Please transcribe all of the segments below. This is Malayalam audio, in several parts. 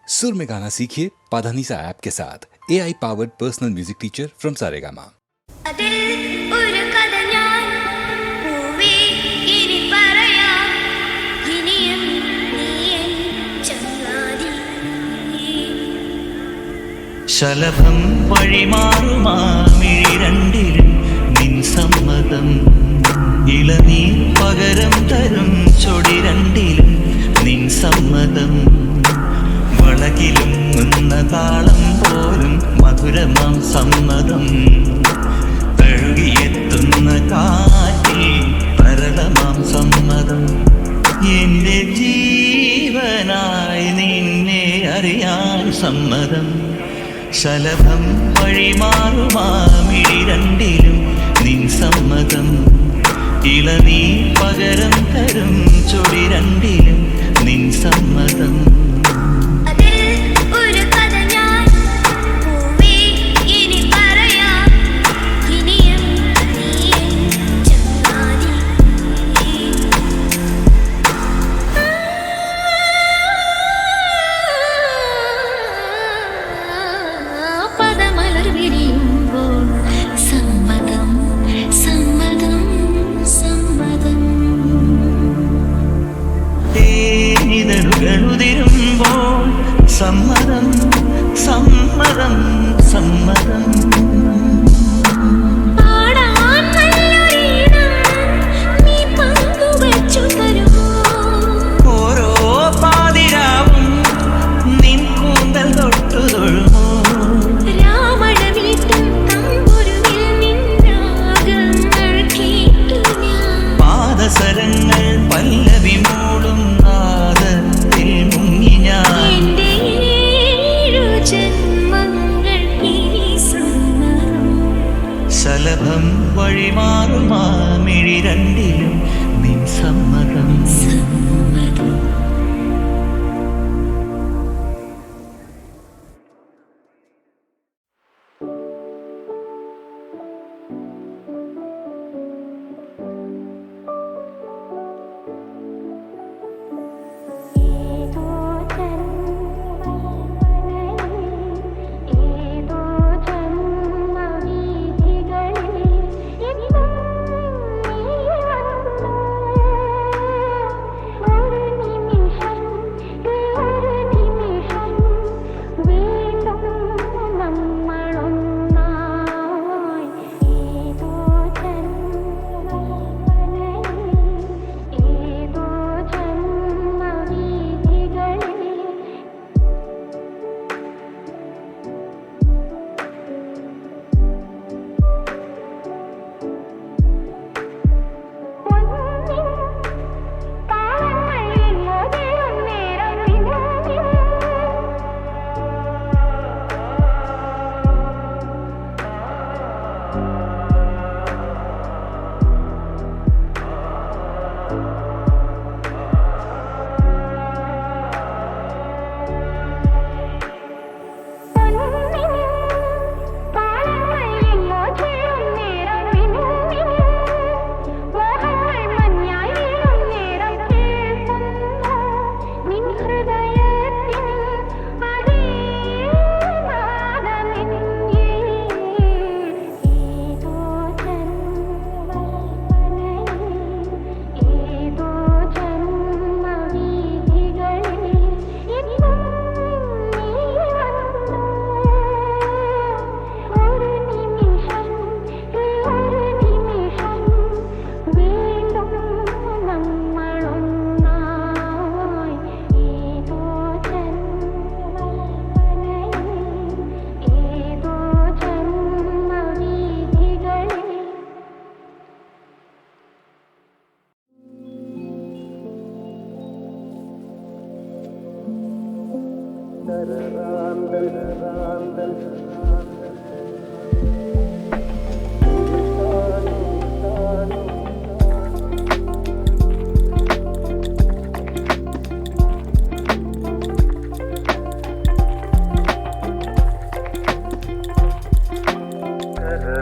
सुर में गाना सीखिए पाधानीसा ऐप के साथ AI powered personal music teacher from Saregama. ശലഭം വഴിമാറുമാമിഴിരണ്ടിലും നിൻ സമ്മതം ഇളനീർ പകരം തരും ചൊടി രണ്ടിലും നിൻ സമ്മതം വളകിലും നിന്ന താളം പോലും മധുരമാം സമ്മതം തഴുകിയെത്തുന്ന കാറ്റിൽ പരളമാം സമ്മതം എന്റെ ജീവനായി നിന്നെ അറിയാൻ സമ്മതം ശലഭം വഴിമാറുമാമിഴിരണ്ടിലും നിൻ സമ്മതം ഇളനീ പകരം തരും ചൊടി രണ്ടിലും നിൻ സമ്മതം സമ്മതം സമ്മതം സമ്മതം ഓരോ പാതിരാവും നിൻ കൂന്തൽ തൊട്ടു തൊഴുമോ പാദസരങ്ങൾ പല്ലവി മൂടും നാദത്തിൽ മുങ്ങി ഞാൻ ശലഭം വഴിമാറുമാമിഴിരണ്ടിലും നിൻ സമ്മതം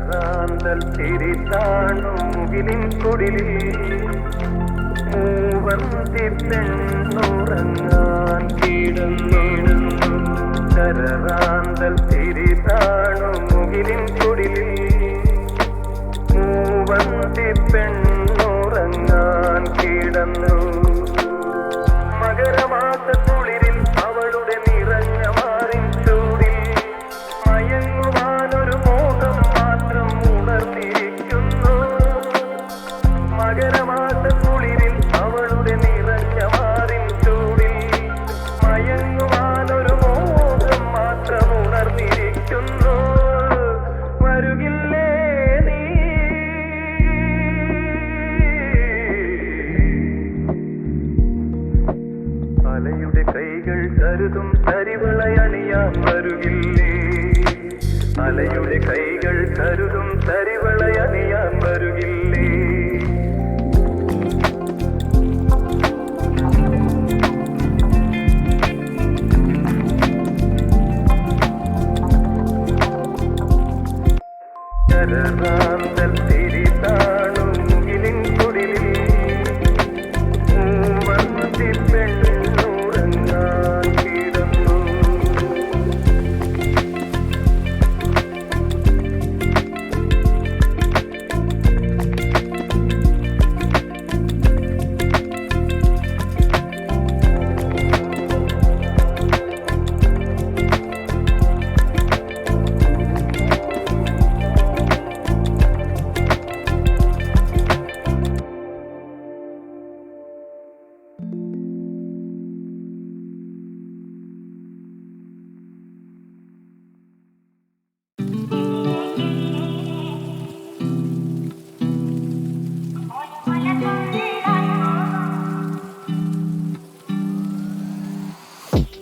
റാന്തൽ തിരിത്താണു മുകിലിൻ കുടിലിൽ മൂവന്തി പെണ്ണുറങ്ങാൻ കിടന്നിടുന്നു കരറാന്തൽ തിരിതാണു മുകിലിൻ കുടിലിൽ മൂവന്തി പെണ്ണുറങ്ങാൻ കിടന്നു മകരമാസ കുളിരിൽ അവളുടെ നിറഞ്ഞ മാറിൻ ചൂടിൽ മയങ്ങുവാനൊരു മോഹം മാത്രം ഉണർന്നിരിക്കുന്നു മകരമാസ കുളിരിൽ അവളുടെ നിറഞ്ഞ മാറിൻ ചൂടിൽ മയങ്ങുവാനൊരു മോഹം മാത്രം ഉണർന്നിരിക്കുന്നു വരുകില്ലേ നീ അലയുടെ കൈകൾ കരുതും തരിവളയണിയാൻ വരുകില്ലേ അലയുടെ കൈകൾ കരുതും തരിവളയണിയാൻ വരുകില്ലേ കരറാന്തൽ തിരിതാണു മുകിലിൻ കുടിലിൽ മൂവന്തി പെണ്ണുറങ്ങാൻ കിടന്നു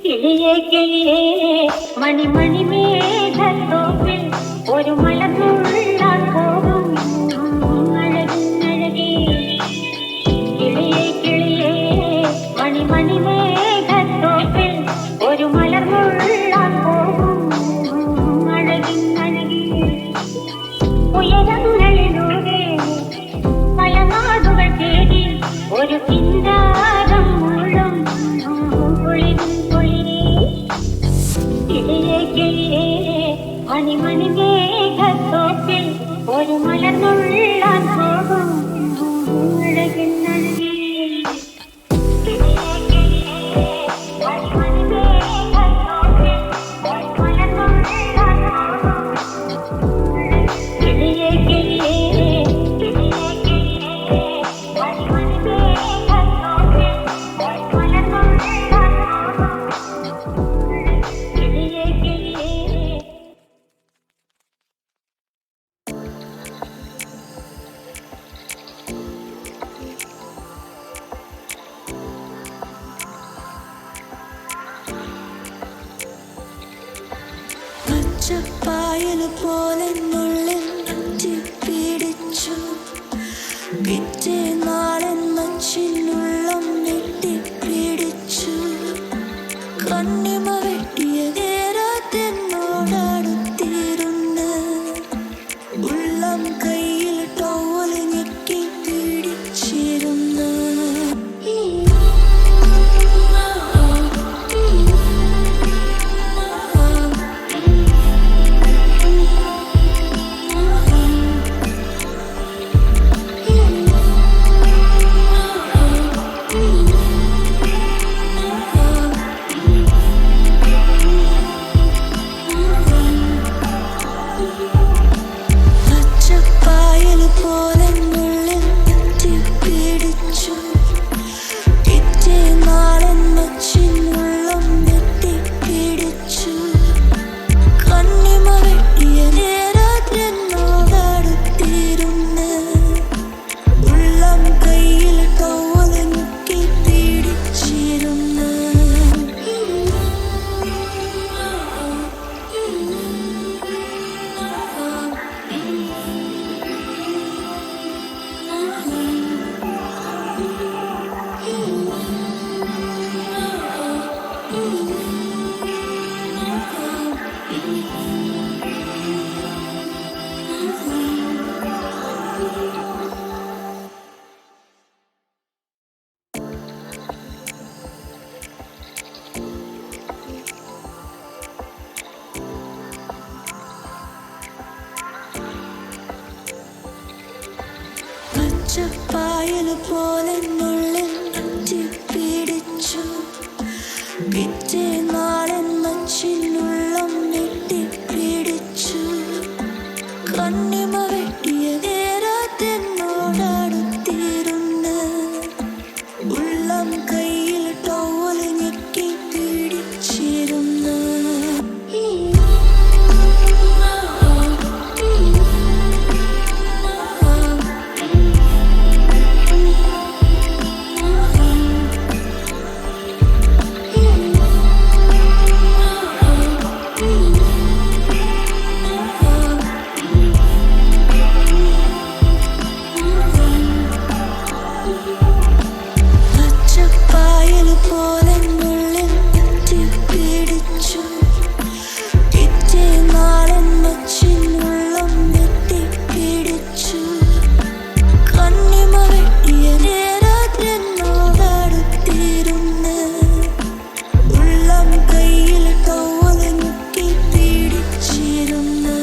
കിളിയേ കിളിയേ മണിമണി മേഘത്തോപ്പിൽ ഒരു മലർന്നുള്ളാൻ പോകും അഴകേ കിളിയേ കിളിയേ മണിമണി മേഘത്തോപ്പിൽ ഒരു മലർന്നുള്ളാൻ പോകും അഴകേ ഉയരങ്ങളിലൂടെ പല നാടുകൾ തേടി ഒരു ചിന്താരം മുഴും മണിമണി മേഘത്തോപ്പിൽ ഒരു മലർന്നുള്ളാൻ പോകും അഴകിന്നഴകേ മണിമണി മേഘത്തോപ്പിൽ ഒരു മലർന്നുള്ളാൻ പോകും കിളിയേ കിളിയേ കിളിയേ കിളിയേ മണിമണി മേഘത്തോപ്പിൽ ഒരു മലർന്നുള്ളാൻ പോകും കിളിയേ കിളിയേ പച്ചപ്പായല് പോലെ നുള്ളിൽ പിടിച്ചു പിറ്റേ നാളെ മച്ചിനുള്ളം പിടിച്ചു കണ്ണിമ വെട്ടിയ നേരത്തെന്നോടടുത്തിരുന്ന് ഉള്ളം കയ്യിൽ ടോവല് ഞെക്കി പിടിച്ചിരുന്നു പച്ചപ്പായൽ പോലെ നുള്ളിൽ പിടിച്ചു പിറ്റേ നാളൻ മച്ചിനുള്ളം നെട്ടി പിടിച്ചു കണ്ണിമ വെട്ടിയ നേരത്തെന്നോടടുത്തിരുന്ന് ഉള്ളം കയ്യിൽ ടവൽ ഞെക്കി പിടിച്ചിരുന്നു പച്ചപ്പായൽ പോലെ നുള്ളിൽ പിടിച്ചു പിറ്റേ നാളൻ മച്ചിനുള്ളം നെട്ടി പിടിച്ചു കണ്ണിമ വെട്ടിയ നേരത്തെന്നോടടുത്തിരുന്ന് ഉള്ളം കയ്യിൽ ടവൽ ഞെക്കി പിടിച്ചിരുന്നു